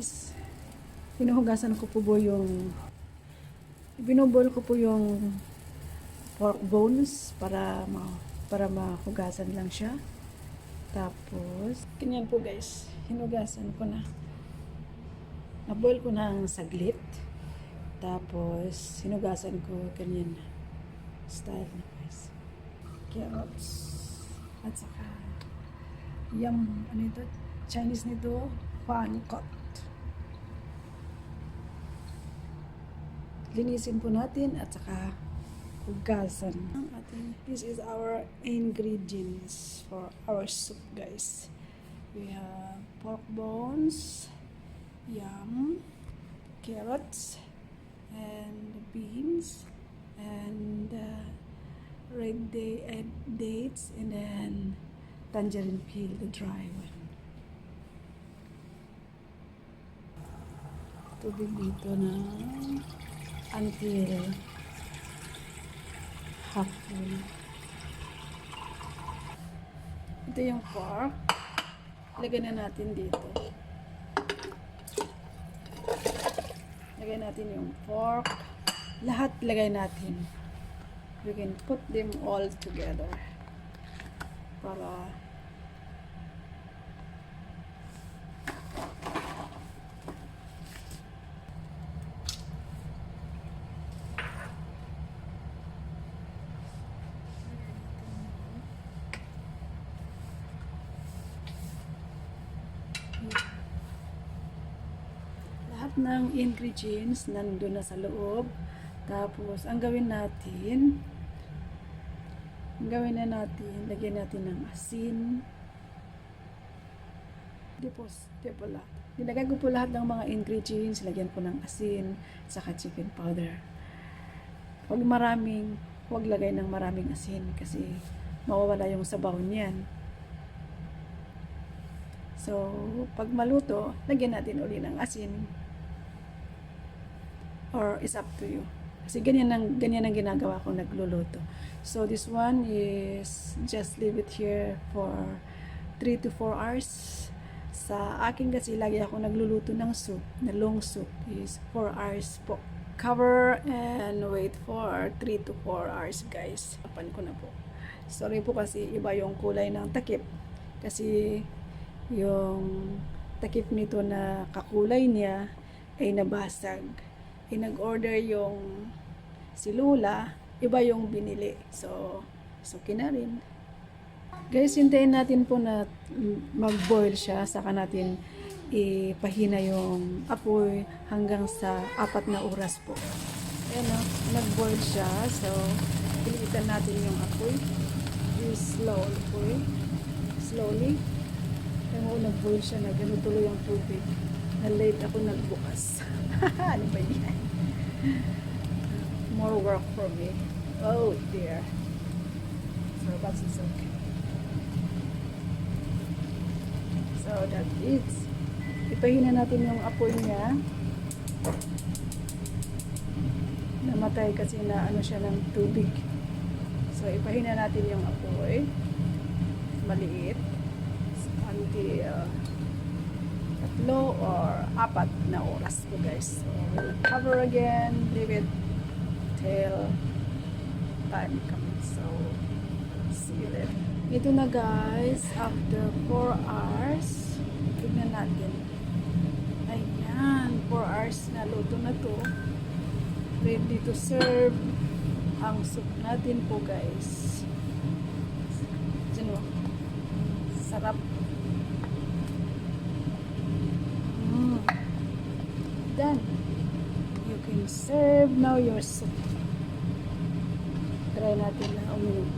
guys, hinuhugasan ko po yung binubol ko po yung pork bones para mahugasan lang siya. Tapos ganyan po guys, hinugasan ko na, naboil ko na ang saglit, tapos hinugasan ko ganyan na style na guys. Carrots at saka ano ito, Chinese nito, fan cut. Linisin po natin at saka hugasan ang ating. This is our ingredients for our soup guys. We have pork bones, yam, carrots, and beans, and dates, and then tangerine peel, the dry one. Tubig dito na until half full. Ito yung pork. Lagyan na natin dito. Lagay natin yung pork. Lahat lagay natin. We can put them all together. Para lahat ng ingredients nandun na sa loob. Tapos ang gawin na natin, lagyan natin ng asin. Nilagay ko po lahat ng mga ingredients, lagyan po ng asin, saka chicken powder. Huwag lagay ng maraming asin kasi mawawala yung sabaw niyan. So, pag maluto, lagyan natin uli ng asin. Or it's up to you. Kasi ganyan ang ginagawa ko nagluluto. So, this one is just leave it here for 3 to 4 hours. Sa akin kasi lagi ako nagluluto ng soup, na long soup is 4 hours po. Cover and wait for 3 to 4 hours guys. Tapan ko na po. Sorry po kasi iba yung kulay ng takip. Kasi yung takip nito na kakulay niya ay nabasag. Nag-order yung si Lula, iba yung binili. So okay na rin. Guys, hintayin natin po na mag-boil siya. Saka natin ipahina yung apoy hanggang sa 4 na oras po. Ayan o, nag-boil siya. So, pilitan natin yung apoy. Slowly. Ayan o, nag-boil siya. Nagano-tuloy yung tubig. Na-late ako nagbukas. Ano ba yan? More work for me. Oh dear. So, but it's okay. So, that's it. Ipahina natin yung apoy niya. Namatay kasi na ano siya ng tubig. So, ipahina natin yung apoy. Maliit. Until 3 or 4 na oras po guys. So, we'll cover again. Leave it till time comes. So, see you later. Ito na guys. After 4 hours, tignan natin. Ayan, 4 hours na luto na to. Ready to serve ang soup natin po guys. Diyan o. Sarap. Done. You can serve now your soup. Try natin na uminom.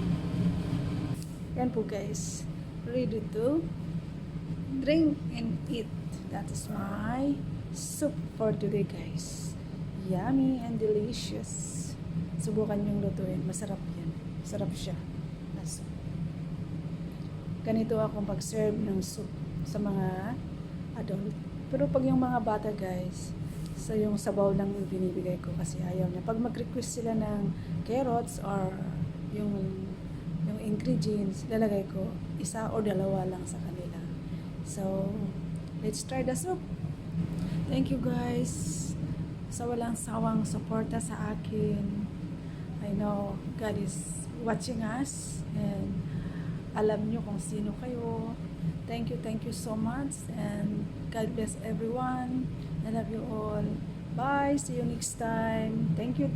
Yan po guys. Ready to drink and eat. That is my soup for today guys. Yummy and delicious. Subukan yung lutuin. Masarap yan. Masarap siya. Na soup. Ganito ako pag-serve ng soup sa mga adult. Pero pag yung mga bata guys, so yung sabaw lang yung binibigay ko kasi ayaw niya. Pag mag-request sila ng carrots or yung ingredients, lalagay ko 1 o 2 lang sa kanila. So, let's try the soup. Thank you guys sa walang sawang suporta sa akin. I know God is watching us and alam nyo kung sino kayo. Thank you so much and God bless everyone. I love you all. Bye. See you next time. Thank you.